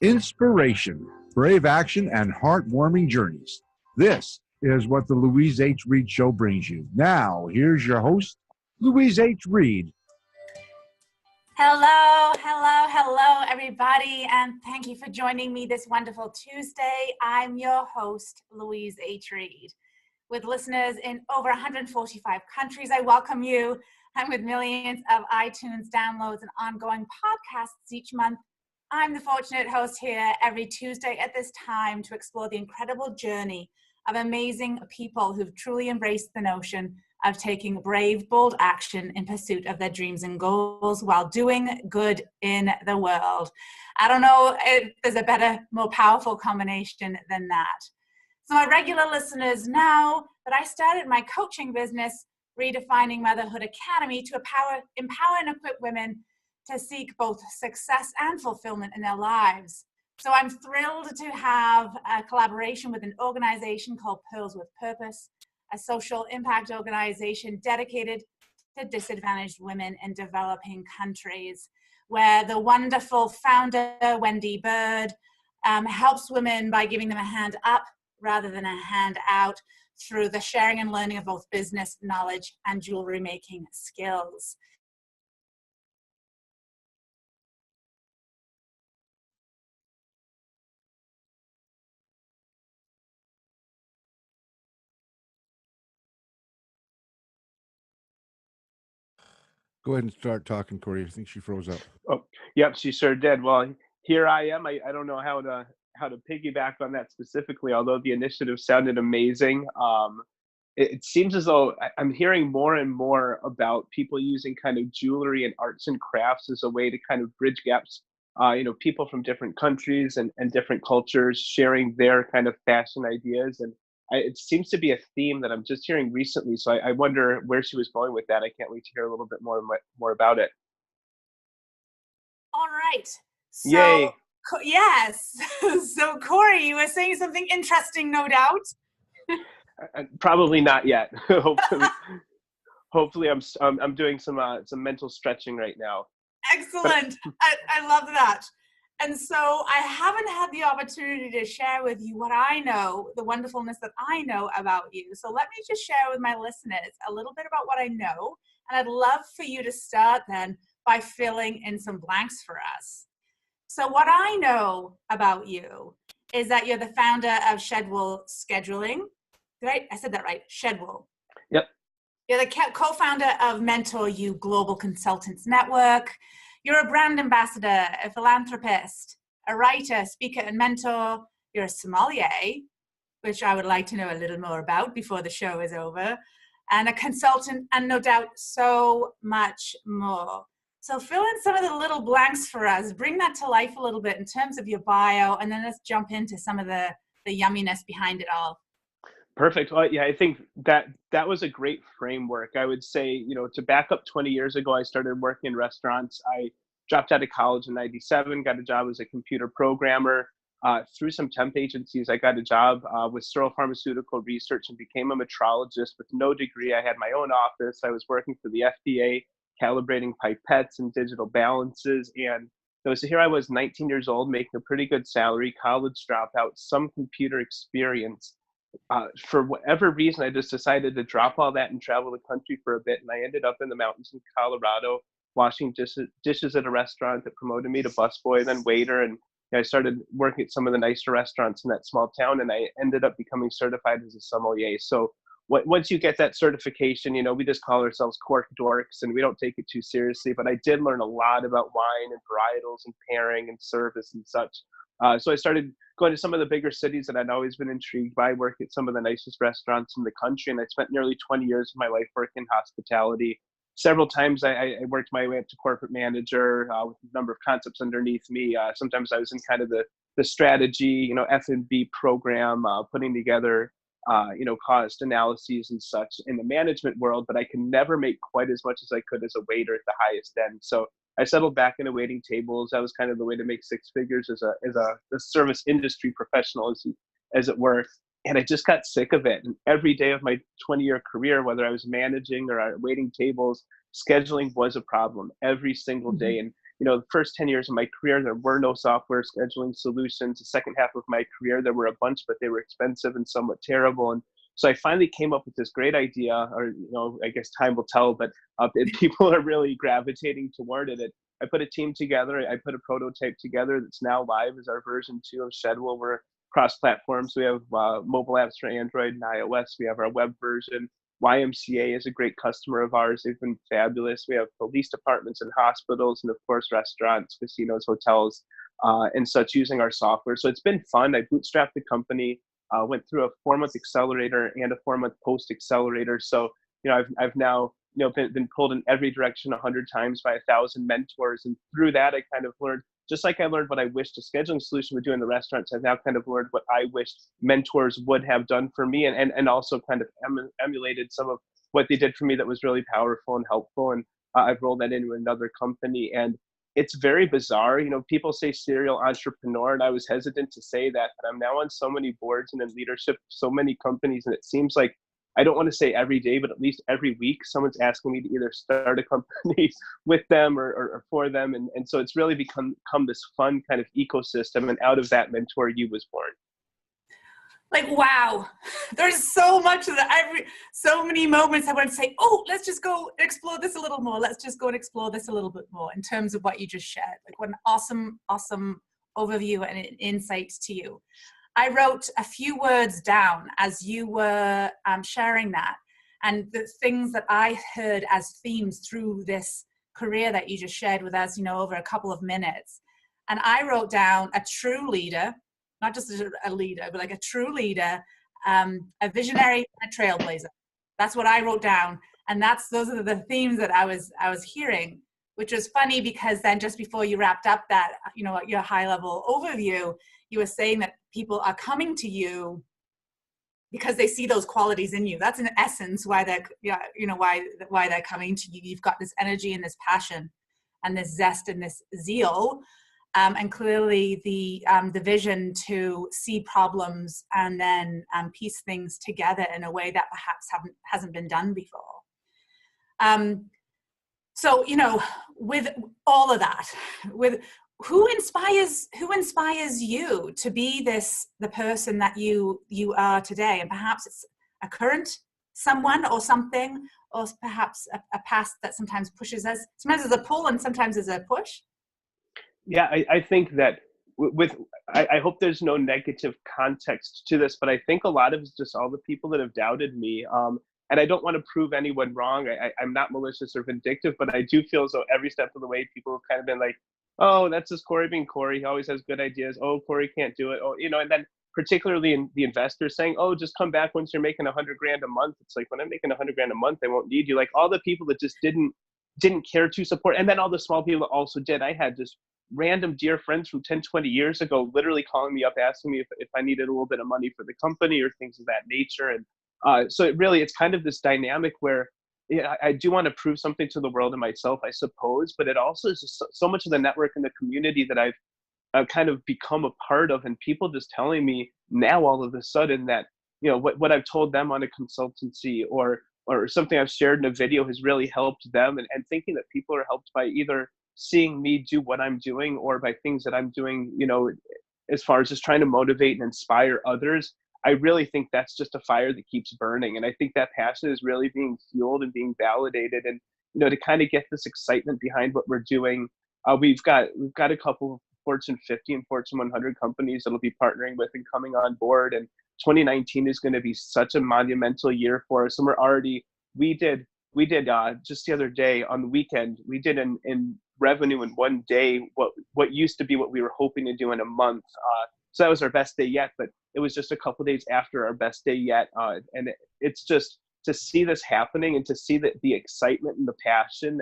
Inspiration, brave action, and heartwarming journeys. This is what the Louise H Reid Show brings you. Now, here's your host, Louise H Reid. Hello, everybody, and thank you for joining me this wonderful Tuesday. I'm your host, Louise H Reid. With listeners in over 145 countries, I welcome you. And with millions of iTunes downloads and ongoing podcasts each month, I'm the fortunate host here every Tuesday at this time to explore the incredible journey of amazing people who've truly embraced the notion of taking brave, bold action in pursuit of their dreams and goals while doing good in the world. I don't know if there's a better, more powerful combination than that. So my regular listeners know that I started my coaching business, Redefining Motherhood Academy, to empower and equip women to seek both success and fulfillment in their lives. So I'm thrilled to have a collaboration with an organization called Pearls with Purpose, a social impact organization dedicated to disadvantaged women in developing countries, where the wonderful founder, Wendy Bird, helps women by giving them a hand up rather than a hand out through the sharing and learning of both business knowledge and jewelry making skills. Go ahead and start talking, Cory. I think she froze up. Oh, yep, she sure did. Well, here I am. I don't know how to piggyback on that specifically, although the initiative sounded amazing. It seems as though I'm hearing more and more about people using kind of jewelry and arts and crafts as a way to kind of bridge gaps. People from different countries and different cultures sharing their kind of fashion ideas. And it seems to be a theme that I'm just hearing recently. So I wonder where she was going with that. I can't wait to hear a little bit more about it. All right. So, Yay. Yes. So, Cory, you were saying something interesting, no doubt. Probably not yet. Hopefully, I'm doing some mental stretching right now. Excellent. I love that. And so I haven't had the opportunity to share with you what I know, the wonderfulness that I know about you. So let me just share with my listeners a little bit about what I know. And I'd love for you to start then by filling in some blanks for us. So what I know about you is that you're the founder of Shedwool Scheduling. Right? I said that right. Shedwool. Yep. You're the co-founder of Mentor You Global Consultants Network. You're a brand ambassador, a philanthropist, a writer, speaker, and mentor. You're a sommelier, which I would like to know a little more about before the show is over, and a consultant, and no doubt so much more. So fill in some of the little blanks for us. Bring that to life a little bit in terms of your bio, and then let's jump into some of the yumminess behind it all. Perfect. Well, yeah, I think that was a great framework. I would say, to back up 20 years ago, I started working in restaurants. I dropped out of college in 97, got a job as a computer programmer. Through some temp agencies, I got a job with Sterile Pharmaceutical Research and became a metrologist with no degree. I had my own office. I was working for the FDA, calibrating pipettes and digital balances. And so here I was, 19 years old, making a pretty good salary, college dropout, some computer experience. For whatever reason, I just decided to drop all that and travel the country for a bit. And I ended up in the mountains in Colorado, washing dishes at a restaurant that promoted me to busboy, then waiter. And I started working at some of the nicer restaurants in that small town. And I ended up becoming certified as a sommelier. So once you get that certification, we just call ourselves cork dorks and we don't take it too seriously. But I did learn a lot about wine and varietals and pairing and service and such. So I started going to some of the bigger cities that I'd always been intrigued by, work at some of the nicest restaurants in the country. And I spent nearly 20 years of my life working in hospitality. Several times I worked my way up to corporate manager with a number of concepts underneath me. Sometimes I was in kind of the strategy, F&B program, putting together, cost analyses and such in the management world, but I could never make quite as much as I could as a waiter at the highest end. So I settled back into waiting tables. That was kind of the way to make six figures as a service industry professional, as it were. And I just got sick of it. And every day of my 20-year career, whether I was managing or waiting tables, scheduling was a problem every single day. And the first 10 years of my career, there were no software scheduling solutions. The second half of my career, there were a bunch, but they were expensive and somewhat terrible. And so I finally came up with this great idea, or, I guess time will tell, but people are really gravitating toward it. I put a team together. I put a prototype together that's now live as our version 2 of Schedule. We're cross platforms. We have mobile apps for Android and iOS. We have our web version. YMCA is a great customer of ours. They've been fabulous. We have police departments and hospitals, and of course, restaurants, casinos, hotels, and such using our software. So it's been fun. I bootstrapped the company, went through a 4-month accelerator and a 4-month post accelerator. So, I've now, been pulled in every direction 100 times by 1,000 mentors. And through that, I kind of learned, just like I learned what I wished a scheduling solution would do in the restaurants, I've now kind of learned what I wished mentors would have done for me, and also kind of emulated some of what they did for me that was really powerful and helpful. And I've rolled that into another company. And it's very bizarre. People say serial entrepreneur, and I was hesitant to say that, but I'm now on so many boards and in leadership, so many companies. And it seems like, I don't want to say every day, but at least every week, someone's asking me to either start a company with them or for them. And so it's really become this fun kind of ecosystem. And out of that, Mentor You was born. Like, wow, there's so much of that. So many moments I want to say, oh, let's just go explore this a little more. Let's just go and explore this a little bit more in terms of what you just shared. Like, what an awesome overview and insight to you. I wrote a few words down as you were sharing that, and the things that I heard as themes through this career that you just shared with us, over a couple of minutes. And I wrote down a true leader, not just a leader, but like a true leader, a visionary, and a trailblazer. That's what I wrote down. And those are the themes that I was hearing, which was funny because then just before you wrapped up that, your high level overview, you were saying that people are coming to you because they see those qualities in you. That's in essence why why they're coming to you. You've got this energy and this passion and this zest and this zeal, and clearly the vision to see problems and then piece things together in a way that perhaps hasn't been done before. So, with all of that, who inspires you to be the person that you are today? And perhaps it's a current someone or something, or perhaps a past that sometimes pushes us. Sometimes there's a pull and sometimes there's a push. Yeah, I think that I hope there's no negative context to this, but I think a lot of it's just all the people that have doubted me. And I don't want to prove anyone wrong. I'm not malicious or vindictive, but I do feel as though every step of the way, people have kind of been like, oh, that's just Cory being Cory. He always has good ideas. Oh, Cory can't do it. Oh, and then particularly in the investors saying, oh, just come back once you're making $100,000 a month. It's like, when I'm making $100,000 a month, they won't need you. Like, all the people that just didn't care to support. And then all the small people that also did. I had just random dear friends from 10, 20 years ago, literally calling me up, asking me if I needed a little bit of money for the company or things of that nature. And so it's kind of this dynamic where I do want to prove something to the world and myself, I suppose, but it also is just so much of the network and the community that I've kind of become a part of, and people just telling me now all of a sudden that, what I've told them on a consultancy or something I've shared in a video has really helped them, and thinking that people are helped by either seeing me do what I'm doing or by things that I'm doing, as far as just trying to motivate and inspire others. I really think that's just a fire that keeps burning. And I think that passion is really being fueled and being validated. And, to kind of get this excitement behind what we're doing, we've got a couple of Fortune 50 and Fortune 100 companies that'll be partnering with and coming on board. And 2019 is going to be such a monumental year for us. And we did just the other day on the weekend, we did in revenue in one day what used to be what we were hoping to do in a month. So that was our best day yet, but it was just a couple of days after our best day yet. And it's just to see this happening and to see the excitement and the passion,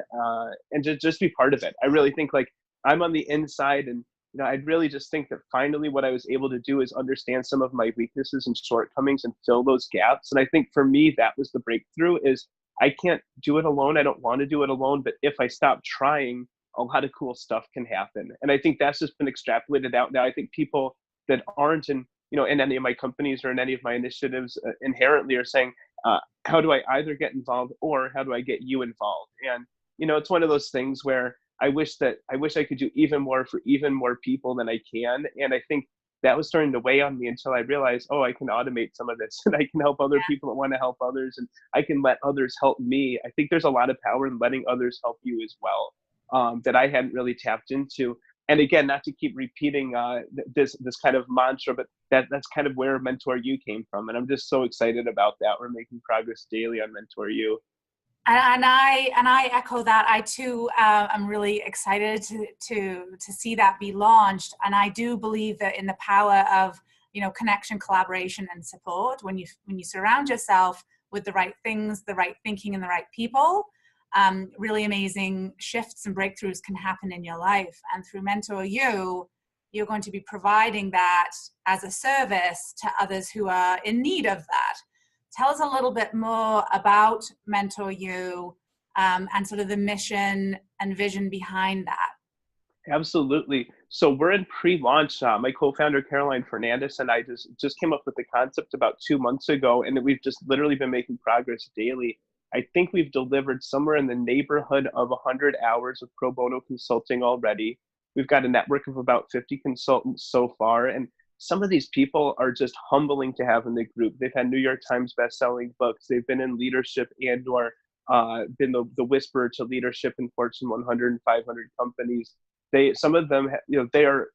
and to just be part of it. I really think, like, I'm on the inside, and I'd really just think that finally what I was able to do is understand some of my weaknesses and shortcomings and fill those gaps. And I think for me, that was the breakthrough. Is I can't do it alone. I don't want to do it alone, but if I stop trying, a lot of cool stuff can happen. And I think that's just been extrapolated out now. I think people that aren't in any of my companies or in any of my initiatives inherently are saying, how do I either get involved or how do I get you involved? And, it's one of those things where I wish I could do even more for even more people than I can. And I think that was starting to weigh on me until I realized, oh, I can automate some of this and I can help other people that want to help others, and I can let others help me. I think there's a lot of power in letting others help you as well, that I hadn't really tapped into. And again, not to keep repeating this kind of mantra, but that's kind of where Mentor You came from. And I'm just so excited about that. We're making progress daily on Mentor You. And I echo that. I too am really excited to see that be launched. And I do believe that in the power of, you know, connection, collaboration, and support. When you surround yourself with the right things, the right thinking, and the right people, really amazing shifts and breakthroughs can happen in your life. And through Mentor You, you're going to be providing that as a service to others who are in need of that. Tell us a little bit more about Mentor You, and sort of the mission and vision behind that. Absolutely. So we're in pre-launch. My co-founder Caroline Fernandez and I just came up with the concept about 2 months ago, and we've just literally been making progress daily. I think we've delivered somewhere in the neighborhood of 100 hours of pro bono consulting already. We've got a network of about 50 consultants so far, and some of these people are just humbling to have in the group. They've had New York Times best-selling books. They've been in leadership and or been the whisperer to leadership in Fortune 100 and 500 companies. Some of them, you know, they are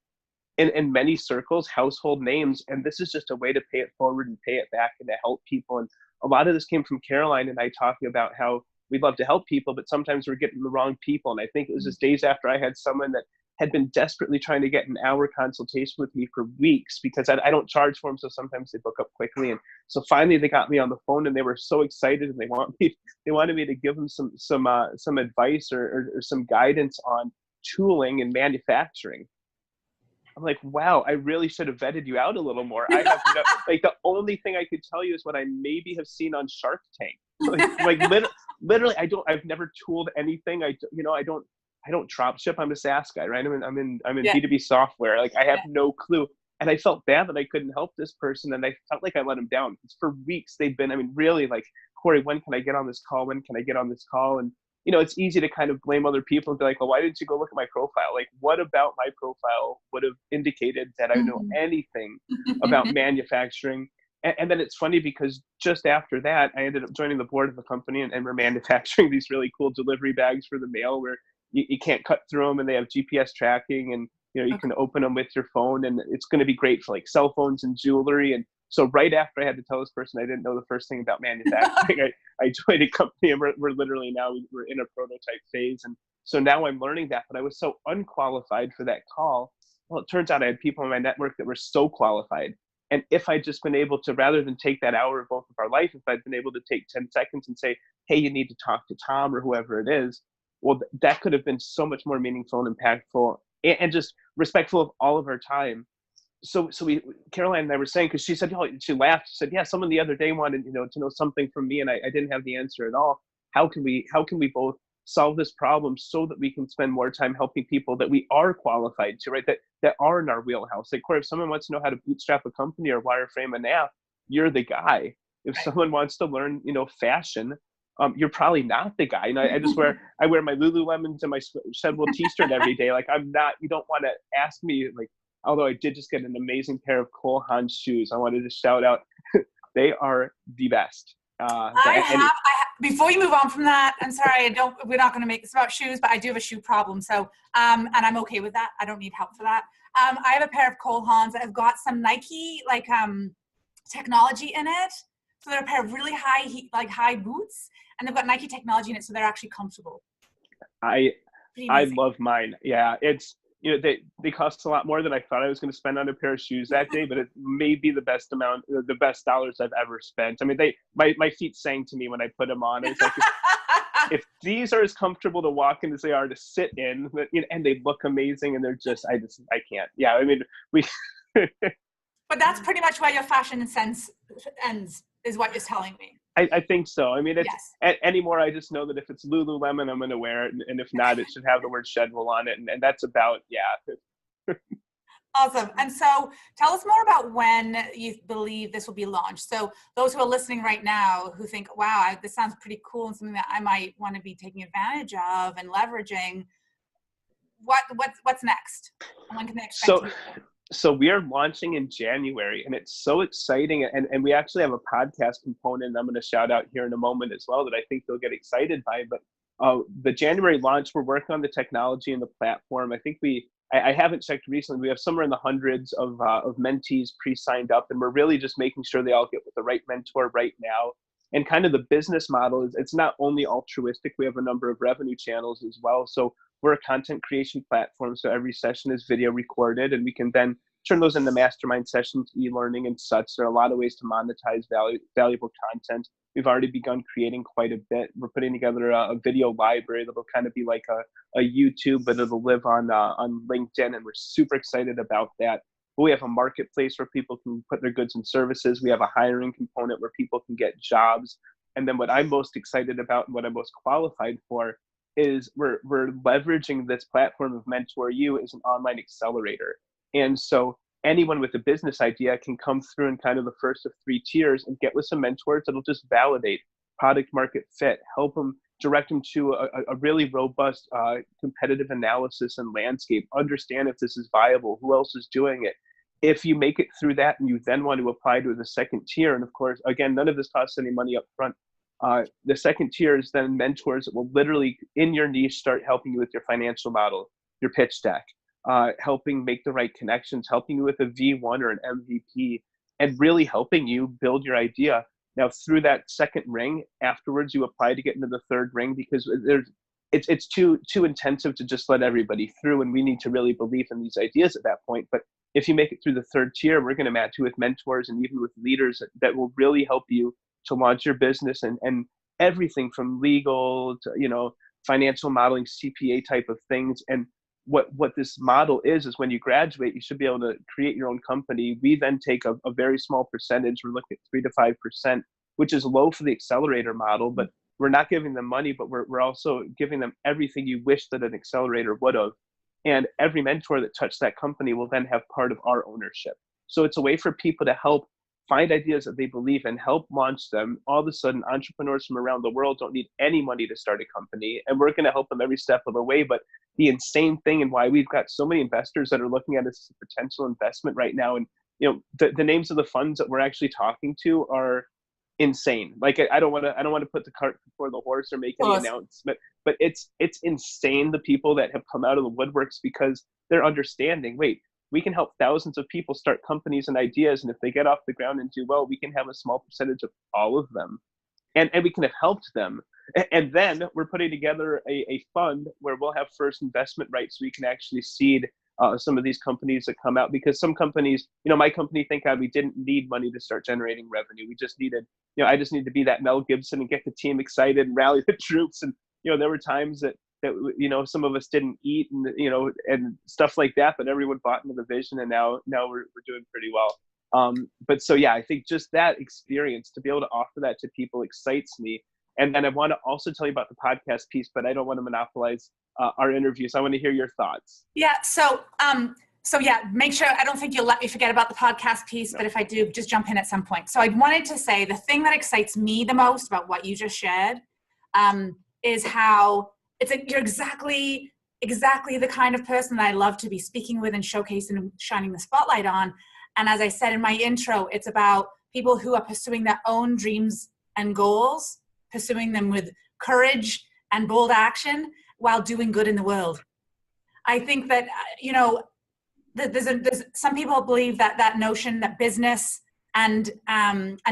in many circles household names, and this is just a way to pay it forward and pay it back and to help people. And a lot of this came from Caroline and I talking about how we love to help people, but sometimes we're getting the wrong people. And I think it was just days after I had someone that had been desperately trying to get an hour consultation with me for weeks, because I don't charge for them, so sometimes they book up quickly. And so finally they got me on the phone and they were so excited, and they wanted me to give them some advice or some guidance on tooling and manufacturing. I'm like, wow, I really should have vetted you out a little more. I have no, like, the only thing I could tell you is what I maybe have seen on Shark Tank. Literally, I've never tooled anything. I don't drop ship. I'm a SaaS guy, right? I'm in B2B software. Like, I have no clue. And I felt bad that I couldn't help this person, and I felt like I let him down. Because for weeks they've been, really like, Cory, when can I get on this call? When can I get on this call? And it's easy to kind of blame other people and be like, well, why didn't you go look at my profile? Like, what about my profile would have indicated that I know anything about manufacturing? And then it's funny because just after that, I ended up joining the board of the company, and we're manufacturing these really cool delivery bags for the mail where you can't cut through them, and they have GPS tracking, and you can open them with your phone, and it's going to be great for like cell phones and jewelry. And so right after I had to tell this person I didn't know the first thing about manufacturing, I joined a company, and we're literally now we're in a prototype phase. And so now I'm learning that, but I was so unqualified for that call. Well, it turns out I had people in my network that were so qualified. And if I'd just been able to, rather than take that hour of both of our life, if I'd been able to take 10 seconds and say, hey, you need to talk to Tom or whoever it is, well, that could have been so much more meaningful and impactful and just respectful of all of our time. So Caroline and I were saying, because she said, she laughed. She said, yeah, someone the other day wanted, to know something from me, and I didn't have the answer at all. How can we both solve this problem so that we can spend more time helping people that we are qualified to, right? That are in our wheelhouse. Like, Cory, if someone wants to know how to bootstrap a company or wireframe an app, you're the guy. If someone wants to learn, fashion, you're probably not the guy. And I wear my Lululemons and my Shedwool t-shirt every day. Like, I'm not, you don't want to ask me, like, although I did just get an amazing pair of Cole Haan shoes. I wanted to shout out, they are the best. Before you move on from that, I'm sorry, we're not going to make this about shoes, but I do have a shoe problem. So, and I'm okay with that. I don't need help for that. I have a pair of Cole Haans that have got some Nike, technology in it. So they're a pair of really high boots, and they've got Nike technology in it, so they're actually comfortable. I love mine. Yeah, it's they cost a lot more than I thought I was going to spend on a pair of shoes that day, but it may be the best dollars I've ever spent. My feet sang to me when I put them on. It's like, if these are as comfortable to walk in as they are to sit in, and they look amazing, and they're just, I can't. Yeah, we. But that's pretty much where your fashion sense ends, is what you're telling me. I think so. Anymore, I just know that if it's Lululemon, I'm going to wear it. And if not, it should have the word Shedwool on it. And that's about, yeah. Awesome. And so tell us more about when you believe this will be launched. So those who are listening right now who think, wow, this sounds pretty cool and something that I might want to be taking advantage of and leveraging, what's next? And when can they expect you? So we are launching in January, and it's so exciting. And we actually have a podcast component I'm going to shout out here in a moment as well that I think they'll get excited by. But the January launch, we're working on the technology and the platform. I think I haven't checked recently. We have somewhere in the hundreds of mentees pre-signed up, and we're really just making sure they all get with the right mentor right now. And kind of the business model is it's not only altruistic. We have a number of revenue channels as well. So we're a content creation platform. So every session is video recorded, and we can then turn those into mastermind sessions, e-learning and such. There are a lot of ways to monetize valuable content. We've already begun creating quite a bit. We're putting together a video library that'll kind of be like a YouTube, but it'll live on LinkedIn, and we're super excited about that. But we have a marketplace where people can put their goods and services. We have a hiring component where people can get jobs. And then what I'm most excited about and what I'm most qualified for is we're leveraging this platform of Mentor You as an online accelerator. And so anyone with a business idea can come through in kind of the first of 3 tiers and get with some mentors that'll just validate product market fit, help them, direct them to a really robust competitive analysis and landscape, understand if this is viable, who else is doing it. If you make it through that and you then want to apply to the second tier, and of course, again, none of this costs any money up front. The second tier is then mentors that will literally, in your niche, start helping you with your financial model, your pitch deck, helping make the right connections, helping you with a V1 or an MVP, and really helping you build your idea. Now, through that second ring, afterwards, you apply to get into the third ring because it's too intensive to just let everybody through, and we need to really believe in these ideas at that point. But if you make it through the third tier, we're going to match you with mentors and even with leaders that will really help you to launch your business and everything from legal to, financial modeling, CPA type of things. And what this model is when you graduate, you should be able to create your own company. We then take a very small percentage. We're looking at 3 to 5%, which is low for the accelerator model, but we're not giving them money, but we're also giving them everything you wish that an accelerator would have. And every mentor that touched that company will then have part of our ownership. So it's a way for people to help find ideas that they believe in, help launch them. All of a sudden, entrepreneurs from around the world don't need any money to start a company, and we're going to help them every step of the way. But the insane thing, and why we've got so many investors that are looking at us as a potential investment right now, and the names of the funds that we're actually talking to are insane. Like I don't want to put the cart before the horse or make any announcement, but it's insane the people that have come out of the woodworks because they're understanding. Wait, we can help thousands of people start companies and ideas, and if they get off the ground and do well, we can have a small percentage of all of them, and we can have helped them. And then we're putting together a fund where we'll have first investment rights, so we can actually seed some of these companies that come out. Because some companies, my company, thank God, we didn't need money to start generating revenue. We just needed, I just needed to be that Mel Gibson and get the team excited and rally the troops. And there were times that some of us didn't eat and stuff like that, but everyone bought into the vision, and now we're doing pretty well. But so yeah, I think just that experience to be able to offer that to people excites me. And then I want to also tell you about the podcast piece, but I don't want to monopolize our interview. So I want to hear your thoughts. Yeah. So yeah, make sure, I don't think you'll let me forget about the podcast piece, but if I do, just jump in at some point. So I wanted to say the thing that excites me the most about what you just shared is how you're exactly the kind of person that I love to be speaking with and showcasing and shining the spotlight on. And as I said in my intro, it's about people who are pursuing their own dreams and goals, pursuing them with courage and bold action while doing good in the world. I think that, there's some people believe that notion that business and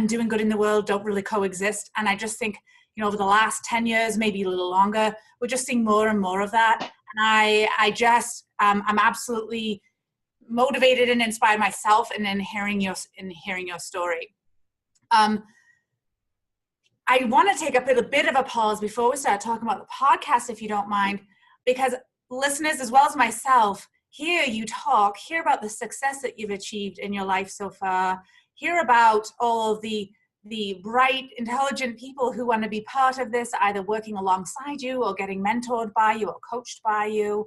doing good in the world don't really coexist. And I just think, over the last 10 years, maybe a little longer, we're just seeing more and more of that. And I'm absolutely motivated and inspired myself in hearing your story. I want to take a bit of a pause before we start talking about the podcast, if you don't mind, because listeners, as well as myself, hear about the success that you've achieved in your life so far, hear about all of the bright, intelligent people who want to be part of this, either working alongside you or getting mentored by you or coached by you.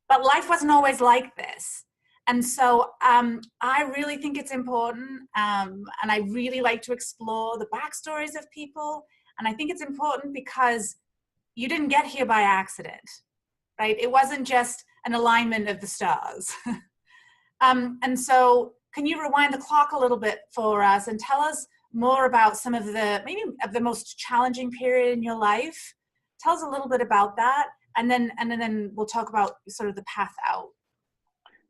But life wasn't always like this. And so I really think it's important, and I really like to explore the backstories of people. And I think it's important because you didn't get here by accident, right? It wasn't just an alignment of the stars. And so can you rewind the clock a little bit for us and tell us more about some of the, maybe of the most challenging period in your life? Tell us a little bit about that. And then we'll talk about sort of the path out.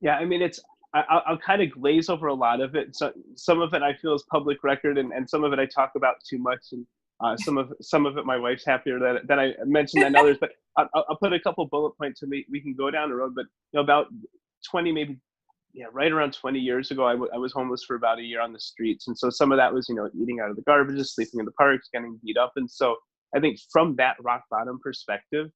Yeah, I mean, I'll kind of glaze over a lot of it. So some of it I feel is public record, and some of it I talk about too much. And some of it my wife's happier that I mentioned than others. But I'll put a couple bullet points and we can go down the road. But about 20, maybe, yeah, right around 20 years ago, I was homeless for about a year on the streets. And so some of that was, eating out of the garbage, sleeping in the parks, getting beat up. And so I think from that rock bottom perspective,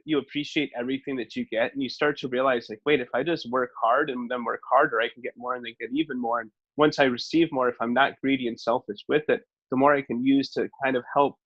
you appreciate everything that you get, and you start to realize, like, wait, if I just work hard and then work harder, I can get more and then get even more. And once I receive more, if I'm not greedy and selfish with it, the more I can use to kind of help,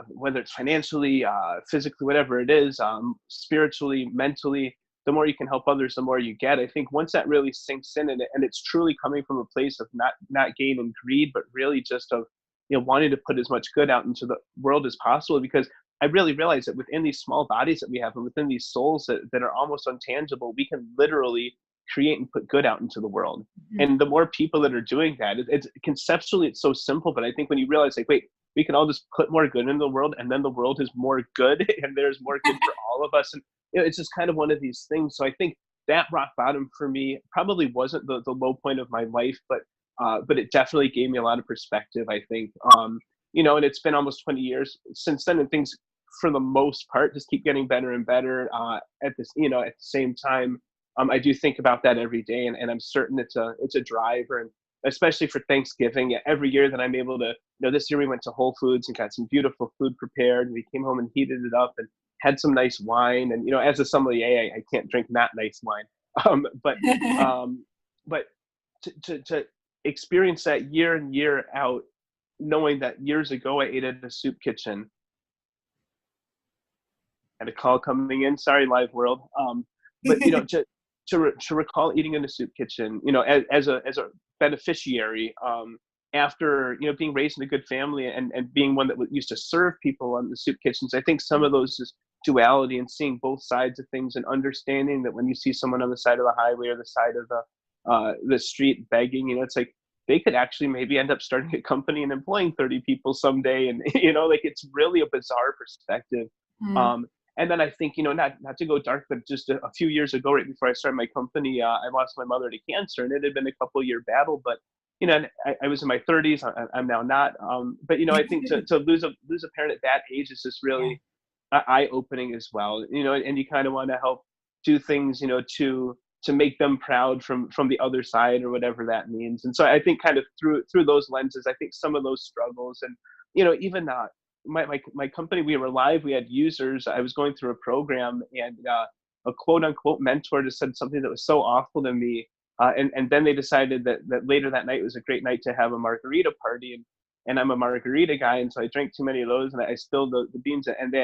whether it's financially, physically, whatever it is, spiritually, mentally, the more you can help others, the more you get. I think once that really sinks in, and it's truly coming from a place of not gain and greed, but really just of, wanting to put as much good out into the world as possible, because I really realized that within these small bodies that we have and within these souls that are almost untangible, we can literally create and put good out into the world. Mm-hmm. And the more people that are doing that, it's conceptually, it's so simple, but I think when you realize, like, wait, we can all just put more good in the world, and then the world is more good and there's more good for all of us. And it's just kind of one of these things. So I think that rock bottom for me probably wasn't the low point of my life, but it definitely gave me a lot of perspective, I think. And it's been almost 20 years since then, and things, for the most part, just keep getting better and better. At the same time, I do think about that every day, and I'm certain it's a driver, and especially for Thanksgiving, every year that I'm able to, this year we went to Whole Foods and got some beautiful food prepared, and we came home and heated it up and had some nice wine. And, as a sommelier, I can't drink not nice wine. But to experience that year in, year out, knowing that years ago I ate at a soup kitchen. Had a call coming in, sorry, live world. But to recall eating in a soup kitchen, as a beneficiary, after being raised in a good family and being one that used to serve people on the soup kitchens, I think some of those just duality and seeing both sides of things, and understanding that when you see someone on the side of the highway or the side of the street begging, it's like they could actually maybe end up starting a company and employing 30 people someday, and like it's really a bizarre perspective. Mm. And then I think, not to go dark, but just a few years ago, right before I started my company, I lost my mother to cancer, and it had been a couple-year battle. But I was in my 30s. I'm now not. But I think to lose a parent at that age is just really eye-opening as well. And you kind of want to help do things, to make them proud from the other side, or whatever that means. And so I think kind of through those lenses, I think some of those struggles, and even my company, we were live, we had users. I was going through a program, and a quote unquote mentor just said something that was so awful to me. And then they decided that later that night was a great night to have a margarita party. And I'm a margarita guy. And so I drank too many of those, and I spilled the beans, and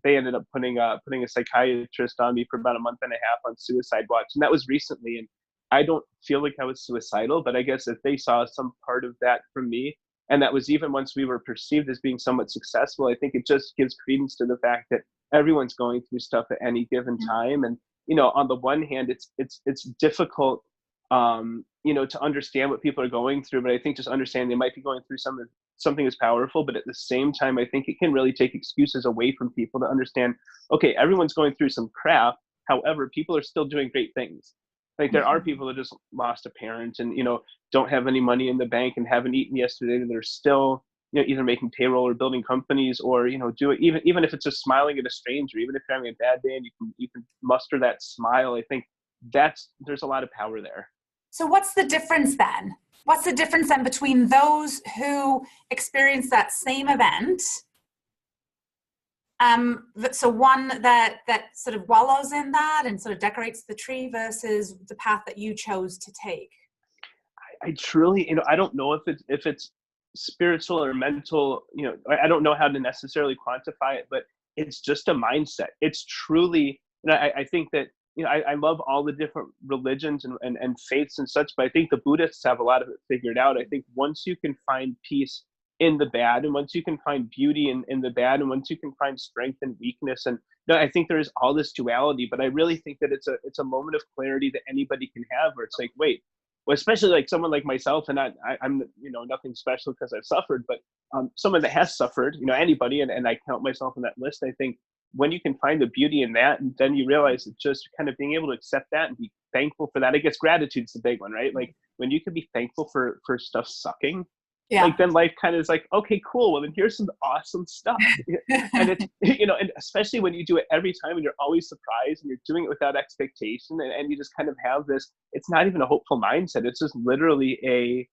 they ended up putting a psychiatrist on me for about a month and a half on suicide watch. And that was recently. And I don't feel like I was suicidal, but I guess if they saw some part of that from me, and that was even once we were perceived as being somewhat successful, I think it just gives credence to the fact that everyone's going through stuff at any given time. And, on the one hand, it's difficult, to understand what people are going through, but I think just understanding they might be going through something is powerful. But at the same time, I think it can really take excuses away from people to understand, okay, everyone's going through some crap. However, people are still doing great things. Like there are people that just lost a parent and, don't have any money in the bank and haven't eaten yesterday, and they're still, either making payroll or building companies, or, do it, even if it's just smiling at a stranger, even if you're having a bad day and you can muster that smile. I think there's a lot of power there. So what's the difference then? What's the difference then between those who experience that same event? So one that sort of wallows in that and sort of decorates the tree, versus the path that you chose to take? I truly, I don't know if it's spiritual or mental, I don't know how to necessarily quantify it, but it's just a mindset. It's truly, I think that, I love all the different religions and faiths and such, but I think the Buddhists have a lot of it figured out. I think once you can find peace in the bad, and once you can find beauty in the bad, and once you can find strength and weakness, and I think there is all this duality, but I really think that it's a moment of clarity that anybody can have, where it's like, wait, well, especially like someone like myself, and I'm nothing special because I've suffered, but someone that has suffered, anybody, and I count myself in that list. I think when you can find the beauty in that, and then you realize it's just kind of being able to accept that and be thankful for that. I guess gratitude's the big one, right? Like when you can be thankful for stuff sucking, like then life kind of is like, okay, cool. Well, then here's some awesome stuff. And it's, and especially when you do it every time and you're always surprised and you're doing it without expectation, and you just kind of have this, it's not even a hopeful mindset. It's just literally a,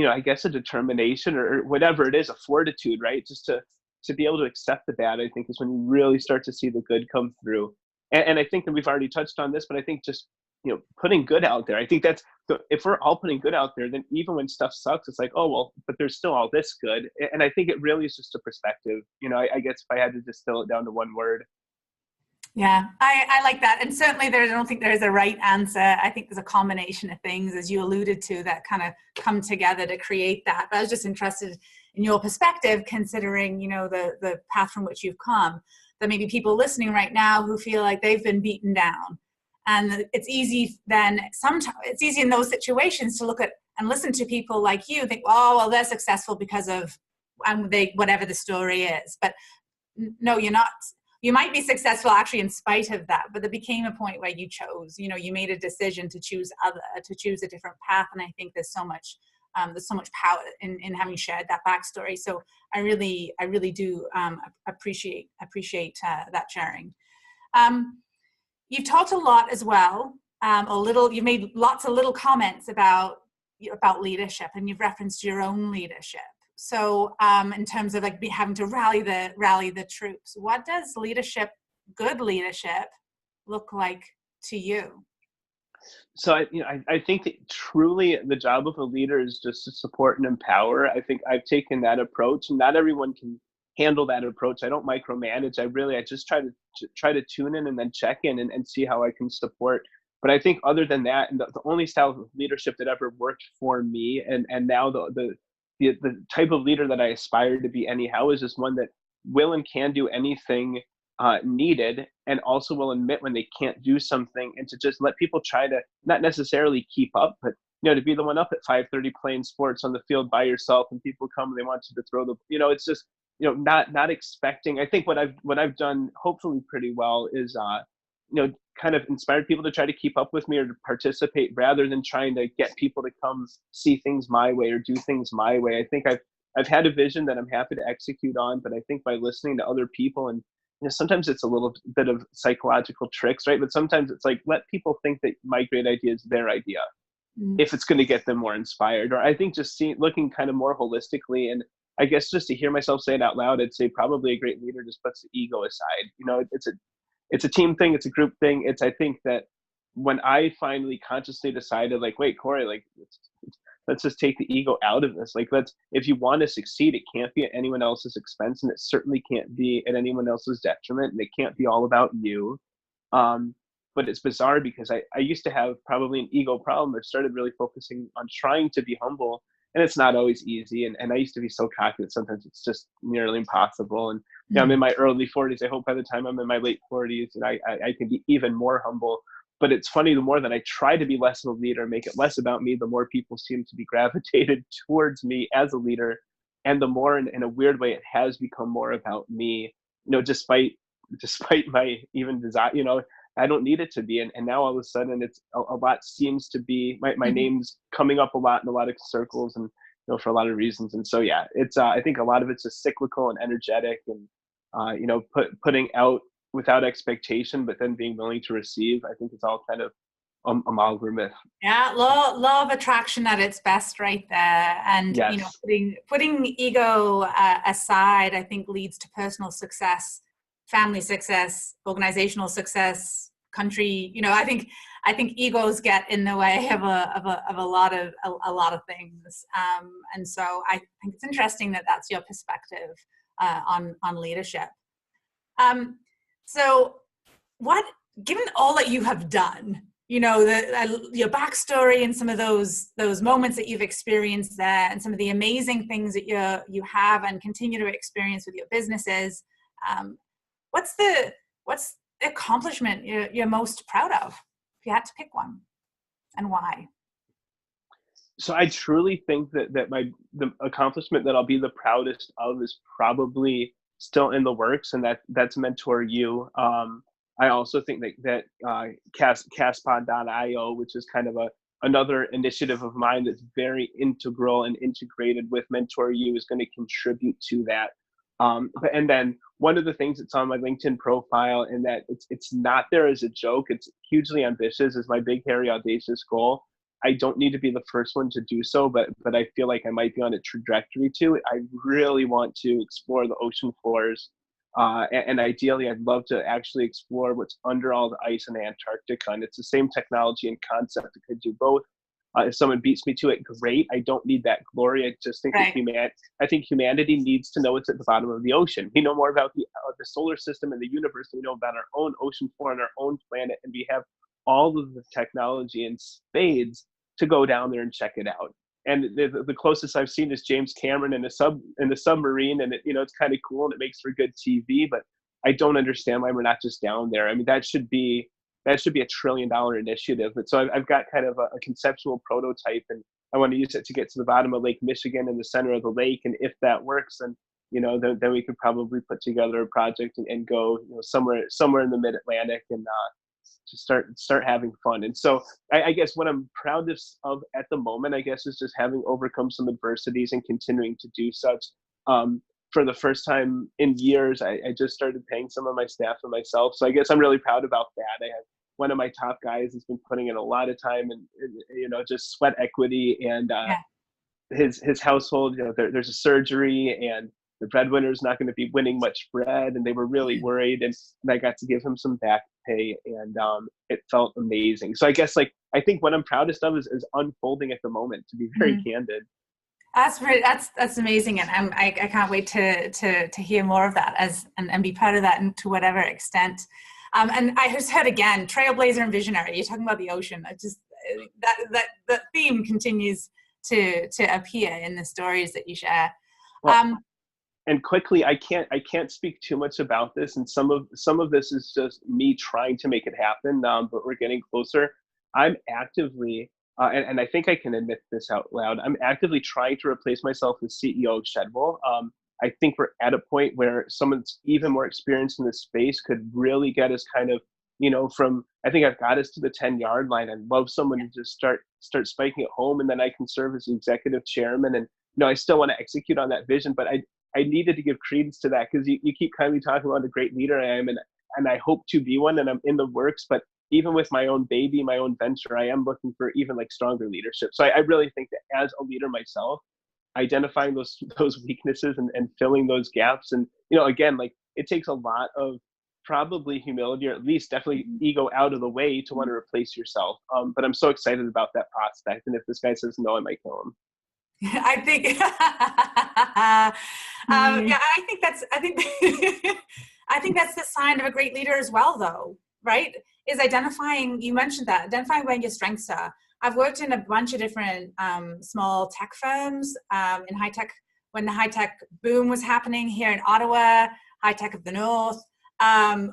I guess a determination or whatever it is, a fortitude, right? Just to be able to accept the bad, I think is when you really start to see the good come through. And I think that we've already touched on this, but I think just, putting good out there. I think that's, if we're all putting good out there, then even when stuff sucks, it's like, oh, well, but there's still all this good. And I think it really is just a perspective. I guess if I had to distill it down to one word. Yeah, I like that. And certainly I don't think there's a right answer. I think there's a combination of things, as you alluded to, that kind of come together to create that. But I was just interested in your perspective, considering, the path from which you've come. There may be people listening right now who feel like they've been beaten down. And it's easy then, sometimes it's easy in those situations to look at and listen to people like you, think, oh, well, they're successful because of whatever the story is. But no, you're not. You might be successful actually in spite of that, but there became a point where you chose, you made a decision to choose a different path. And I think there's so much power in having shared that backstory. So I really do appreciate that sharing. You've talked a lot as well, you've made lots of little comments about leadership, and you've referenced your own leadership. So in terms of like having to rally the troops, what does good leadership look like to you? So I think that truly the job of a leader is just to support and empower. I think I've taken that approach, and not everyone can handle that approach. I don't micromanage. I just try to tune in and then check in and see how I can support. But I think other than that, and the only style of leadership that ever worked for me, and now the type of leader that I aspire to be anyhow, is just one that will and can do anything needed, and also will admit when they can't do something, and to just let people try to not necessarily keep up, but to be the one up at 5:30 playing sports on the field by yourself, and people come and they want you to throw the, it's just, not expecting. I think what I've done hopefully pretty well is kind of inspired people to try to keep up with me or to participate, rather than trying to get people to come see things my way or do things my way. I think I've had a vision that I'm happy to execute on, but I think by listening to other people, and sometimes it's a little bit of psychological tricks, right? But sometimes it's like, let people think that my great idea is their idea, if it's going to get them more inspired. Or I think just looking kind of more holistically, and I guess just to hear myself say it out loud, I'd say probably a great leader just puts the ego aside. It's a team thing. It's a group thing. I think that when I finally consciously decided, like, wait, Cory, like, let's just take the ego out of this. Like, if you want to succeed, it can't be at anyone else's expense, and it certainly can't be at anyone else's detriment, and it can't be all about you. But it's bizarre because I used to have probably an ego problem. I've started really focusing on trying to be humble, and it's not always easy. And I used to be so cocky that sometimes it's just nearly impossible. And I'm in my early 40s. I hope by the time I'm in my late 40s, and I can be even more humble. But it's funny, the more that I try to be less of a leader, make it less about me, the more people seem to be gravitated towards me as a leader. And the more, in a weird way, it has become more about me, despite my even desire, I don't need it to be. And now all of a sudden it's a lot seems to be, my name's coming up a lot in a lot of circles, and, for a lot of reasons. And so, yeah, it's, I think a lot of it's just cyclical and energetic, and, putting out without expectation, but then being willing to receive. I think it's all kind of amalgamous. Yeah, law of attraction at its best, right there. And yes. Putting ego aside, I think leads to personal success, family success, organizational success, country. I think egos get in the way of a lot of things. And so I think it's interesting that that's your perspective on leadership. So given all that you have done, your backstory and some of those moments that you've experienced there, and some of the amazing things that you have and continue to experience with your businesses. What's the accomplishment you're most proud of, if you had to pick one, and why? So I truly think that the accomplishment that I'll be the proudest of is probably still in the works, and that's Mentor You. I also think that Castpod.io, which is kind of another initiative of mine that's very integral and integrated with Mentor You, is going to contribute to that. And then one of the things that's on my LinkedIn profile, and that it's not there as a joke, it's hugely ambitious, is my big, hairy, audacious goal. I don't need to be the first one to do so, but I feel like I might be on a trajectory to it. I really want to explore the ocean floors. And ideally, I'd love to actually explore what's under all the ice in Antarctica. And it's the same technology and concept that could do both. If someone beats me to it, great. I don't need that glory. I just think I think humanity needs to know what's at the bottom of the ocean. We know more about the solar system and the universe than we know about our own ocean floor and our own planet. And we have all of the technology and spades to go down there and check it out. And the closest I've seen is James Cameron in a submarine, and it's kind of cool and it makes for good TV. But I don't understand why we're not just down there. I mean, that should be a $1 trillion initiative. But so I've got kind of a conceptual prototype, and I want to use it to get to the bottom of Lake Michigan in the center of the lake. And if that works, then then we could probably put together a project and go somewhere in the Mid-Atlantic and to start having fun. And so I guess what I'm proudest of at the moment, I guess, is just having overcome some adversities and continuing to do such. For the first time in years, I just started paying some of my staff and myself. So I guess I'm really proud about that. I have one of my top guys has been putting in a lot of time and just sweat equity, and his household, there's a surgery, and the breadwinner's not going to be winning much bread, and they were really worried, and I got to give him some back pay, and it felt amazing. So I guess I think what I'm proudest of is unfolding at the moment, to be very candid. That's amazing, and I can't wait to hear more of that and be part of that, and to whatever extent. And I just heard again, Trailblazer and Visionary. You're talking about the ocean. I just that theme continues to appear in the stories that you share. Well, and quickly, I can't speak too much about this, and some of this is just me trying to make it happen. But we're getting closer. I'm actively, and I think I can admit this out loud, I'm actively trying to replace myself as CEO of Shedwell. I think we're at a point where someone that's even more experienced in this space could really get us kind of, from, I think I've got us to the 10-yard line. I'd love someone to just start spiking it home, and then I can serve as the executive chairman. And, I still want to execute on that vision, but I needed to give credence to that, because you keep kindly talking about the great leader I am, and I hope to be one, and I'm in the works. But even with my own baby, my own venture, I am looking for even stronger leadership. So I really think that as a leader myself, identifying those weaknesses and filling those gaps, and again, it takes a lot of probably humility, or at least definitely ego out of the way, to want to replace yourself. But I'm so excited about that prospect, and if this guy says no, I might kill him. I think I think that's the sign of a great leader as well, though, right? Is identifying, you mentioned that, identifying where your strengths are. I've worked in a bunch of different small tech firms in high tech, when the high tech boom was happening here in Ottawa, high tech of the North,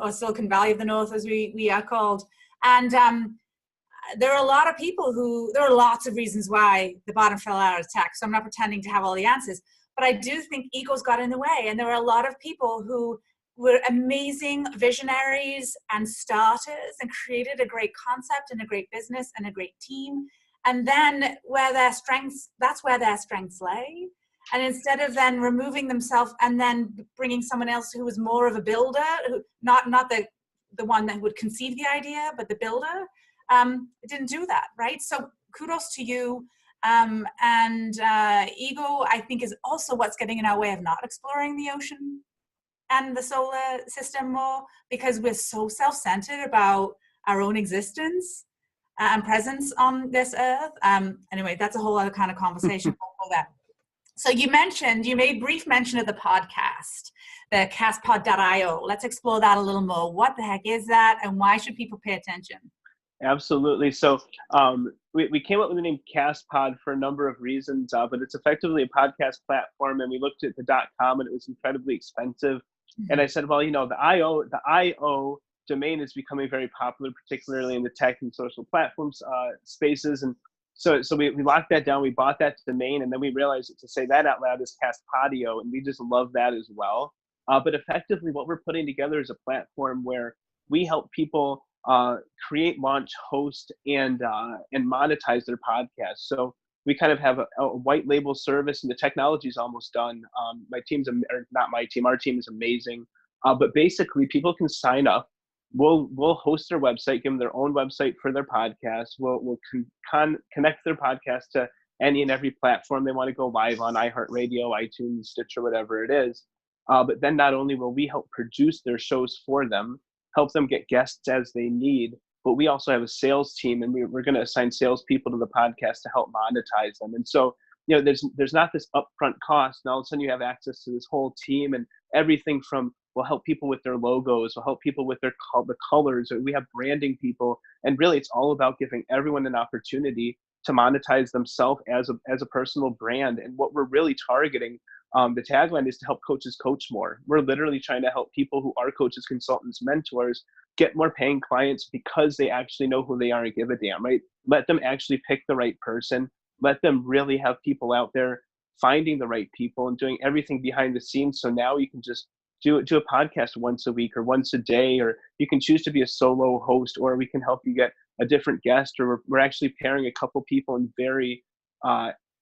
or Silicon Valley of the North, as we are called. And there are a lot of people there are lots of reasons why the bottom fell out of tech. So I'm not pretending to have all the answers, but I do think egos got in the way. And there were a lot of people who were amazing visionaries and starters and created a great concept and a great business and a great team. And then that's where their strengths lay. And instead of then removing themselves and then bringing someone else who was more of a builder, not the one that would conceive the idea, but the builder, it didn't do that, right? So kudos to you. And ego, I think, is also what's getting in our way of not exploring the ocean and the solar system more, because we're so self-centered about our own existence and presence on this earth. Anyway, that's a whole other kind of conversation. So you made brief mention of the podcast, the castpod.io. Let's explore that a little more. What the heck is that, and why should people pay attention? Absolutely. So we came up with the name CastPod for a number of reasons, but it's effectively a podcast platform. And we looked at the .com, and it was incredibly expensive. And I said, well, the IO domain is becoming very popular, particularly in the tech and social platforms spaces. And so we locked that down. We bought that domain, and then we realized that to say that out loud is CastPodio, and we just love that as well. But effectively, what we're putting together is a platform where we help people create, launch, host, and monetize their podcast. So we kind of have a white label service, and the technology is almost done. My team's, or not my team, our team is amazing. But basically, people can sign up. We'll host their website, give them their own website for their podcast. We'll connect their podcast to any and every platform they want to go live on: iHeartRadio, iTunes, Stitcher, whatever it is. But then not only will we help produce their shows for them, help them get guests as they need, but we also have a sales team, and we're going to assign salespeople to the podcast to help monetize them. And so, there's not this upfront cost. And all of a sudden you have access to this whole team, and everything from, we'll help people with their logos, we'll help people with the colors, we have branding people. And really it's all about giving everyone an opportunity to monetize themselves as a personal brand. And what we're really targeting, the tagline is to help coaches coach more. We're literally trying to help people who are coaches, consultants, mentors get more paying clients because they actually know who they are and give a damn, right? Let them actually pick the right person. Let them really have people out there finding the right people and doing everything behind the scenes. So now you can just do a podcast once a week or once a day, or you can choose to be a solo host, or we can help you get a different guest, or we're actually pairing a couple people in very,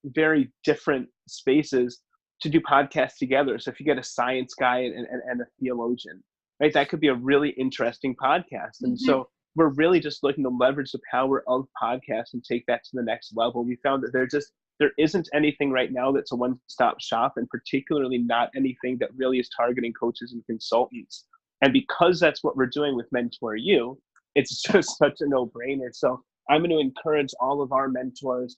very different spaces to do podcasts together. So if you get a science guy and a theologian, right, that could be a really interesting podcast. And so we're really just looking to leverage the power of podcasts and take that to the next level. We found that there isn't anything right now that's a one-stop shop, and particularly not anything that really is targeting coaches and consultants. And because that's what we're doing with Mentor You, it's just such a no-brainer. So I'm going to encourage all of our mentors.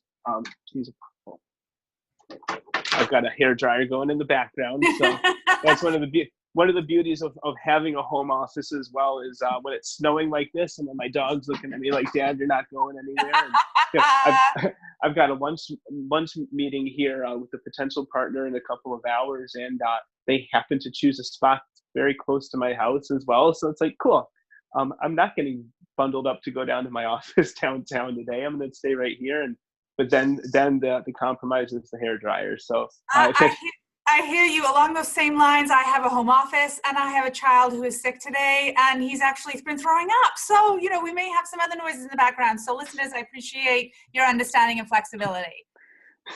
I've got a hair dryer going in the background, so that's one of the beauties of having a home office as well, is when it's snowing like this, and then my dog's looking at me like, "Dad, you're not going anywhere." And, I've got a lunch meeting here with a potential partner in a couple of hours, and they happen to choose a spot very close to my house as well. So it's like, cool. I'm not getting bundled up to go down to my office downtown today. I'm going to stay right here. But then the compromise is the hair dryer. So I hear you. Along those same lines, I have a home office, and I have a child who is sick today, and he's actually been throwing up. So, we may have some other noises in the background. So listeners, I appreciate your understanding and flexibility.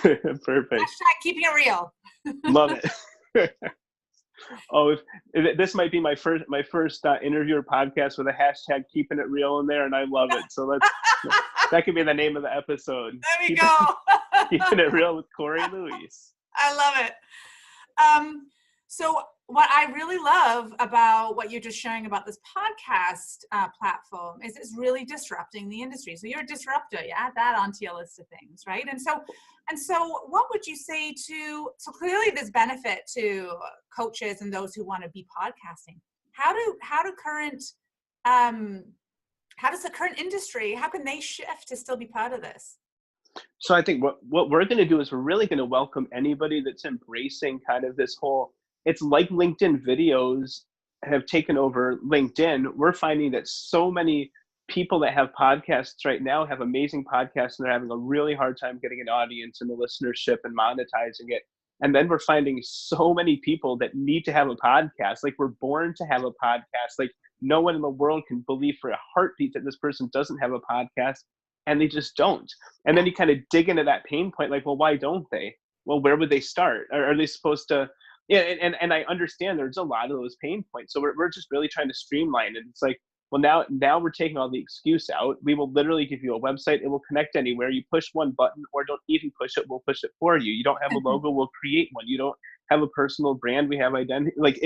Perfect. Hashtag keeping it real. Love it. Oh, this might be my first interview or podcast with a hashtag keeping it real in there, and I love it. So that could be the name of the episode. There we go. Keeping it real with Cory and Louise. I love it. So what I really love about what you're just sharing about this podcast platform is it's really disrupting the industry. So you're a disruptor. You add that onto your list of things, right? And so what would you say so clearly there's benefit to coaches and those who want to be podcasting. How does the current industry, how can they shift to still be part of this? So I think what we're going to do is we're really going to welcome anybody that's embracing kind of this whole, it's like LinkedIn videos have taken over LinkedIn. We're finding that so many people that have podcasts right now have amazing podcasts, and they're having a really hard time getting an audience and the listenership and monetizing it. And then we're finding so many people that need to have a podcast. Like, we're born to have a podcast. Like, no one in the world can believe for a heartbeat that this person doesn't have a podcast, and they just don't. And then you kind of dig into that pain point, like, well, why don't they? Well, where would they start? Or are they supposed to? Yeah, and I understand there's a lot of those pain points. So we're just really trying to streamline it. It's like, well, now we're taking all the excuse out. We will literally give you a website. It will connect anywhere. You push one button, or don't even push it. We'll push it for you. You don't have a logo, we'll create one. You don't have a personal brand, we have identity. Like,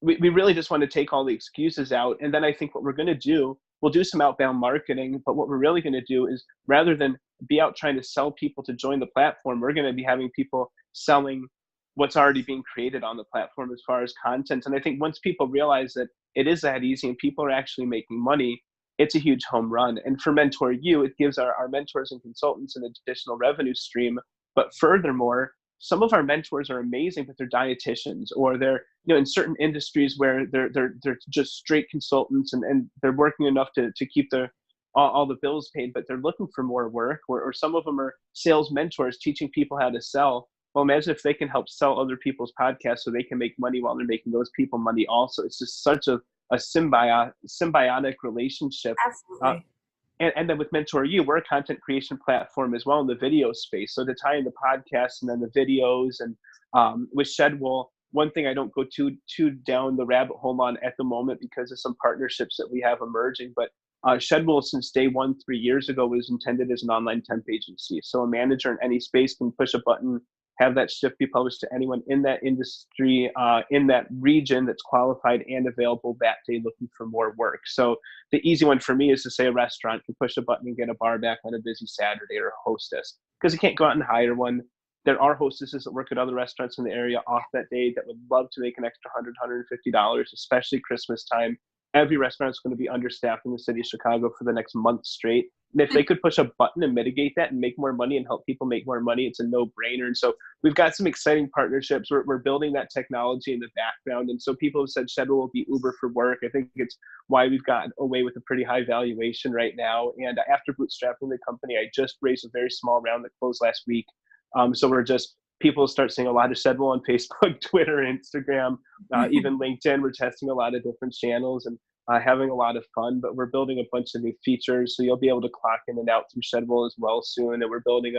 we really just want to take all the excuses out. And then I think what we're going to do, we'll do some outbound marketing, but what we're really going to do is, rather than be out trying to sell people to join the platform, we're going to be having people selling what's already being created on the platform as far as content. And I think once people realize that it is that easy and people are actually making money, it's a huge home run. And for Mentor U, it gives our mentors and consultants an additional revenue stream. But furthermore, some of our mentors are amazing, but they're dietitians, or they're, in certain industries where they're just straight consultants, and they're working enough to keep all the bills paid, but they're looking for more work. Or some of them are sales mentors teaching people how to sell. Well, imagine if they can help sell other people's podcasts so they can make money while they're making those people money also. It's just such a symbiotic relationship. Absolutely. And then with Mentor U, we're a content creation platform as well in the video space. So to tie in the podcasts and then the videos, and with Shedwool, one thing I don't go too down the rabbit hole on at the moment because of some partnerships that we have emerging, but Shedwool, since day one, 3 years ago, was intended as an online temp agency. So a manager in any space can push a button, have that shift be published to anyone in that industry, in that region that's qualified and available that day looking for more work. So the easy one for me is to say a restaurant can push a button and get a bar back on a busy Saturday, or a hostess, because they can't go out and hire one. There are hostesses that work at other restaurants in the area off that day that would love to make an extra $100, $150, especially Christmas time. Every restaurant is going to be understaffed in the city of Chicago for the next month straight. And if they could push a button and mitigate that and make more money and help people make more money, it's a no-brainer. And so we've got some exciting partnerships. We're building that technology in the background. And so people have said Shedwool will be Uber for work. I think it's why we've gotten away with a pretty high valuation right now. And after bootstrapping the company, I just raised a very small round that closed last week. So people start seeing a lot of Shedwool on Facebook, Twitter, Instagram, even LinkedIn. We're testing a lot of different channels and having a lot of fun, but we're building a bunch of new features. So you'll be able to clock in and out through Shedwool as well soon. And we're building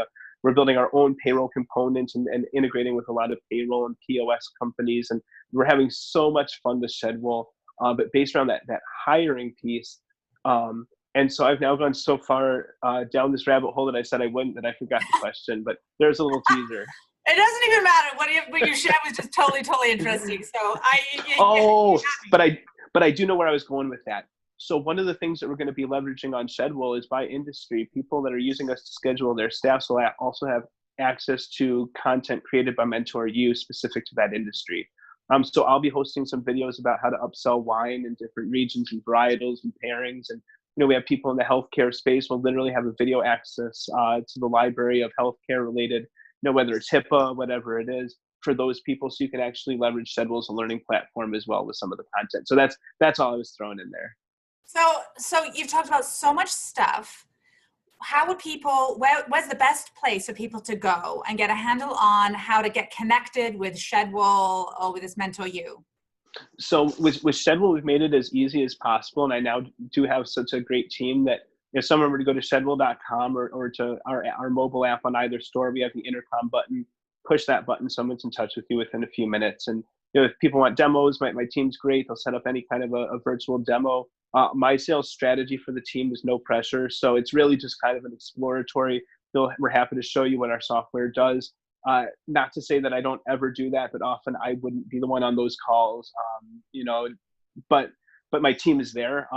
our own payroll component and integrating with a lot of payroll and POS companies. And we're having so much fun with Shedwool, but based around that hiring piece. And so I've now gone so far down this rabbit hole that I said I wouldn't, that I forgot the question, but there's a little teaser. It doesn't even matter. What you shared was just totally interesting. So but I do know where I was going with that. So one of the things that we're going to be leveraging on Shedwool is, by industry, people that are using us to schedule their staffs will also have access to content created by Mentor U specific to that industry. So I'll be hosting some videos about how to upsell wine in different regions and varietals and pairings. And we have people in the healthcare space will literally have a video access to the library of healthcare related, whether it's HIPAA, whatever it is, for those people, so you can actually leverage Shedwool as a learning platform as well with some of the content. So that's all I was throwing in there. So you've talked about so much stuff. How would where's the best place for people to go and get a handle on how to get connected with Shedwool or with this Mentor U? So with Shedwool, we've made it as easy as possible. And I now do have such a great team that if someone were to go to shedwool.com or to our mobile app on either store, we have the intercom button. Push that button, someone's in touch with you within a few minutes. And if people want demos, my team's great. They'll set up any kind of a virtual demo. My sales strategy for the team is no pressure. So it's really just kind of an exploratory. We're happy to show you what our software does. Not to say that I don't ever do that, but often I wouldn't be the one on those calls, but my team is there.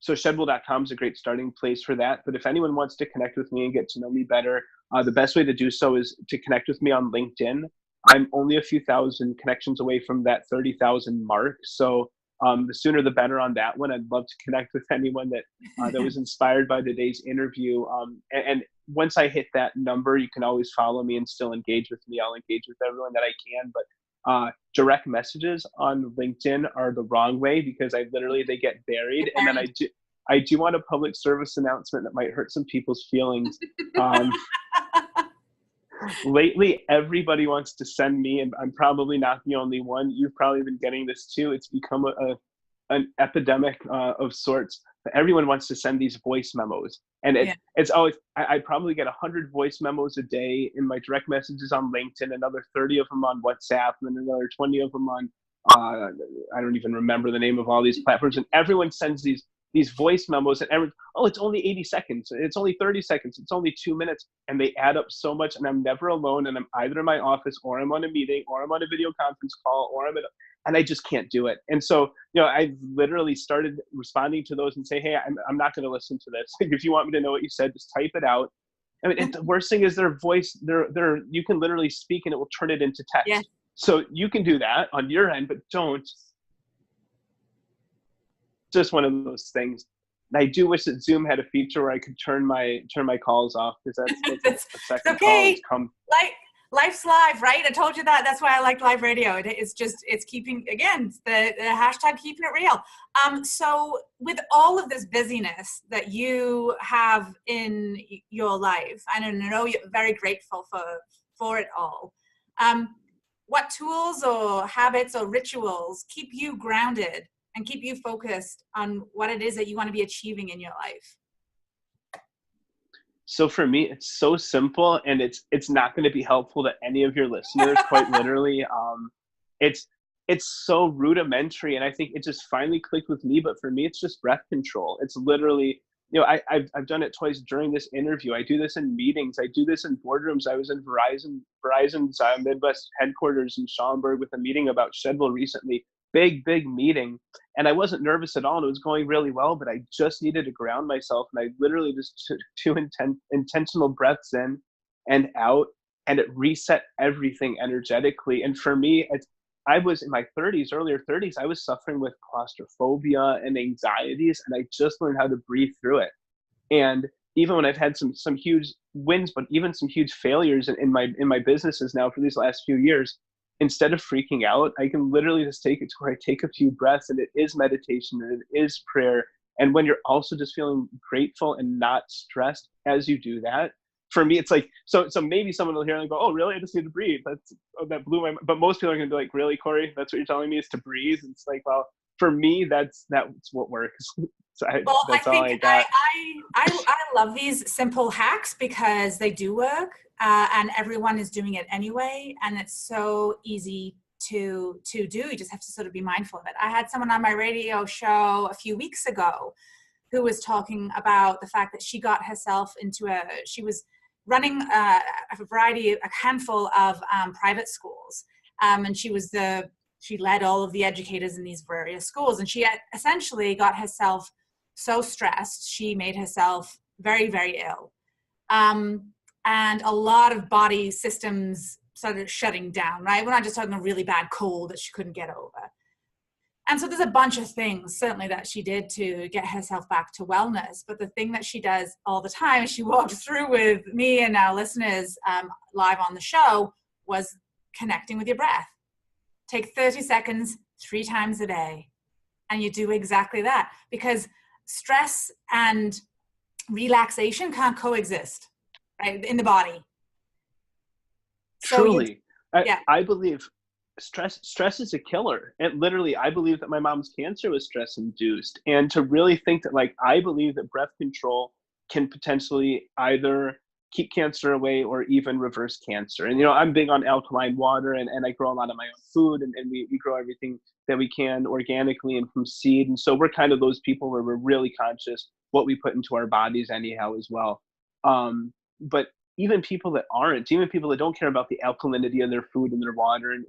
So shedwool.com is a great starting place for that. But if anyone wants to connect with me and get to know me better, the best way to do so is to connect with me on LinkedIn. I'm only a few thousand connections away from that 30,000 mark. So the sooner the better on that one. I'd love to connect with anyone that was inspired by today's interview. And once I hit that number, you can always follow me and still engage with me. I'll engage with everyone that I can. But direct messages on LinkedIn are the wrong way, because they get buried. And then I do want a public service announcement that might hurt some people's feelings. Lately, everybody wants to send me, and I'm probably not the only one. You've probably been getting this too. It's become an epidemic of sorts. Everyone wants to send these voice memos. And it's always, I probably get 100 voice memos a day in my direct messages on LinkedIn, another 30 of them on WhatsApp, and then another 20 of them on, I don't even remember the name of all these platforms. And everyone sends these voice memos, and it's only 80 seconds. It's only 30 seconds. It's only 2 minutes. And they add up so much. And I'm never alone. And I'm either in my office, or I'm on a meeting, or I'm on a video conference call, or and I just can't do it. And so, I literally started responding to those and say, hey, I'm not going to listen to this. If you want me to know what you said, just type it out. I mean, the worst thing is their voice, you can literally speak and it will turn it into text. Yeah. So you can do that on your end, but don't. Just one of those things. And I do wish that Zoom had a feature where I could turn my calls off, because that's a second okay. call. Come. Life's live, right? I told you that. That's why I like live radio. It's keeping, again, the hashtag keeping it real. So with all of this busyness that you have in your life, and I know you're very grateful for it all, what tools or habits or rituals keep you grounded and keep you focused on what it is that you want to be achieving in your life? So for me, it's so simple, and it's not going to be helpful to any of your listeners, quite literally. It's so rudimentary, and I think it just finally clicked with me. But for me, it's just breath control. It's literally, I've done it twice during this interview. I do this in meetings. I do this in boardrooms. I was in Verizon's Midwest headquarters in Schaumburg with a meeting about Shedville recently. Big meeting. And I wasn't nervous at all, and it was going really well, but I just needed to ground myself. And I literally just took 2 intentional breaths in and out, and it reset everything energetically. And for me, I was in my earlier 30s, I was suffering with claustrophobia and anxieties, and I just learned how to breathe through it. And even when I've had some huge wins, but even some huge failures in my businesses now for these last few years, instead of freaking out, I can literally just take it to where I take a few breaths, and it is meditation, and it is prayer. And when you're also just feeling grateful and not stressed as you do that, for me, it's like, so maybe someone will hear and go, oh, really? I just need to breathe. That blew my mind. But most people are going to be like, really, Cory? That's what you're telling me is to breathe? And it's like, well, for me, that's what works. So that's all I got. I love these simple hacks because they do work, and everyone is doing it anyway, and it's so easy to do. You just have to sort of be mindful of it. I had someone on my radio show a few weeks ago who was talking about the fact that she got herself into she was running a handful of private schools, and she led all of the educators in these various schools, and she had essentially got herself so stressed, she made herself very, very ill. And a lot of body systems started shutting down, right? We're not just talking a really bad cold that she couldn't get over. And so there's a bunch of things, certainly, that she did to get herself back to wellness. But the thing that she does all the time, as she walked through with me and our listeners live on the show, was connecting with your breath. Take 30 seconds 3 times a day. And you do exactly that, because stress and relaxation can't coexist, right, in the body. So truly, I believe stress is a killer. And literally, I believe that my mom's cancer was stress induced. And to really think that, like, I believe that breath control can potentially either keep cancer away or even reverse cancer. And, I'm big on alkaline water, and I grow a lot of my own food, and we grow everything that we can organically and from seed. And so we're kind of those people where we're really conscious what we put into our bodies anyhow as well. But even people that aren't, even people that don't care about the alkalinity of their food and their water, and,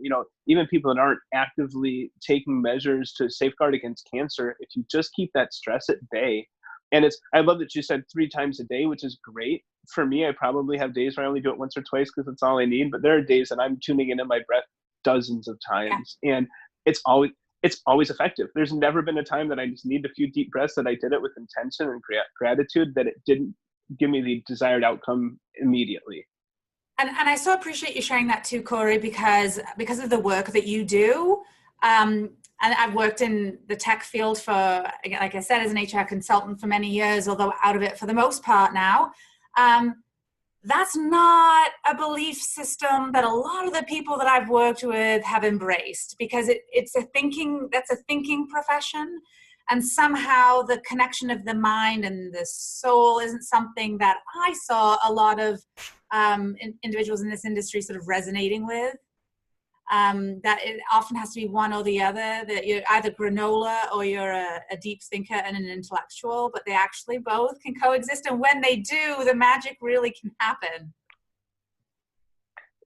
even people that aren't actively taking measures to safeguard against cancer, if you just keep that stress at bay. And I love that you said 3 times a day, which is great. For me, I probably have days where I only do it once or twice because that's all I need. But there are days that I'm tuning into my breath dozens of times. Yeah. And it's always effective. There's never been a time that I just need a few deep breaths that I did it with intention and gratitude that it didn't give me the desired outcome immediately. And I so appreciate you sharing that too, Cory, because of the work that you do. And I've worked in the tech field for, like I said, as an HR consultant for many years, although out of it for the most part now. That's not a belief system that a lot of the people that I've worked with have embraced, because that's a thinking profession. And somehow the connection of the mind and the soul isn't something that I saw a lot of individuals in this industry sort of resonating with. That it often has to be one or the other, that you're either granola or you're a deep thinker and an intellectual, but they actually both can coexist. And when they do, the magic really can happen.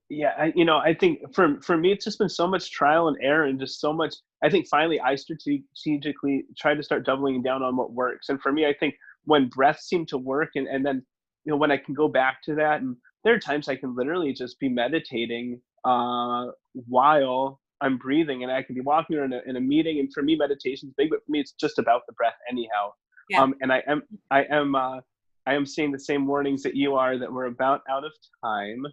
Yeah, I think for me, it's just been so much trial and error, and just so much. I think finally I strategically try to start doubling down on what works. And for me, I think when breaths seem to work, and then, when I can go back to that, and there are times I can literally just be meditating while I'm breathing, and I can be walking or in a meeting. And for me, meditation is big, but for me, it's just about the breath anyhow. Yeah. And I am seeing the same warnings that you are, that we're about out of time.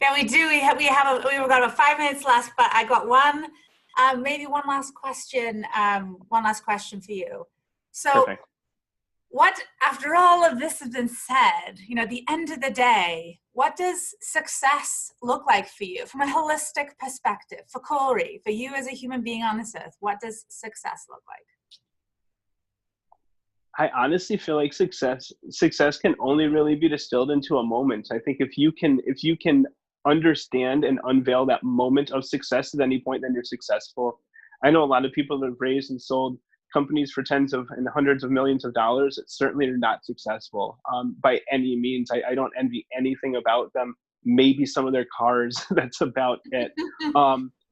Yeah, we do. We've got about 5 minutes left, but I got maybe one last question. One last question for you. So, Perfect. what, after all of this has been said, at the end of the day, what does success look like for you from a holistic perspective? For Cory, for you as a human being on this earth, what does success look like? I honestly feel like success can only really be distilled into a moment. I think if you can understand and unveil that moment of success at any point, then you're successful. I know a lot of people that have raised and sold companies for tens of and hundreds of millions of dollars. It's certainly not successful by any means. I don't envy anything about them. Maybe some of their cars. That's about it.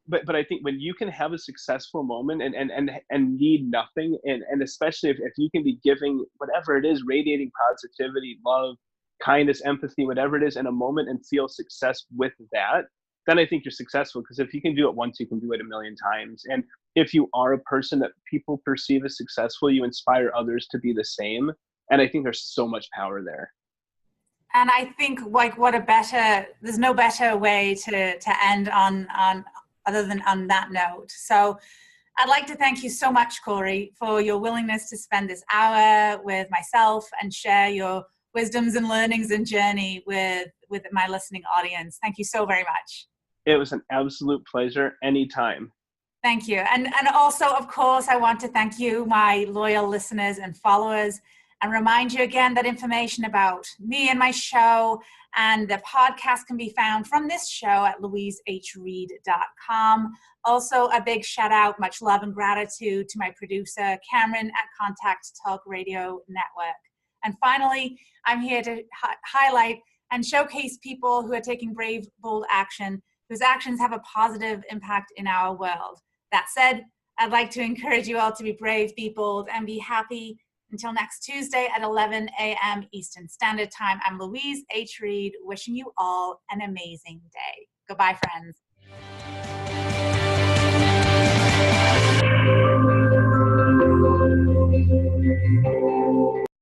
But I think when you can have a successful moment and need nothing, and especially if you can be giving whatever it is, radiating positivity, love, kindness, empathy, whatever it is in a moment, and feel success with that, then I think you're successful. Because if you can do it once, you can do it a million times. And if you are a person that people perceive as successful, you inspire others to be the same. And I think there's so much power there. And I think there's no better way to end on other than on that note. So I'd like to thank you so much, Cory, for your willingness to spend this hour with myself and share your wisdoms and learnings and journey with my listening audience. Thank you so very much. It was an absolute pleasure. Anytime. Thank you. And also, of course, I want to thank you, my loyal listeners and followers, and remind you again that information about me and my show and the podcast can be found from this show at louisehreid.com. Also, a big shout out, much love and gratitude to my producer, Cameron at Contact Talk Radio Network. And finally, I'm here to highlight and showcase people who are taking brave, bold action, whose actions have a positive impact in our world. That said, I'd like to encourage you all to be brave, be bold, and be happy. Until next Tuesday at 11 a.m. Eastern Standard Time, I'm Louise H. Reid, wishing you all an amazing day. Goodbye, friends.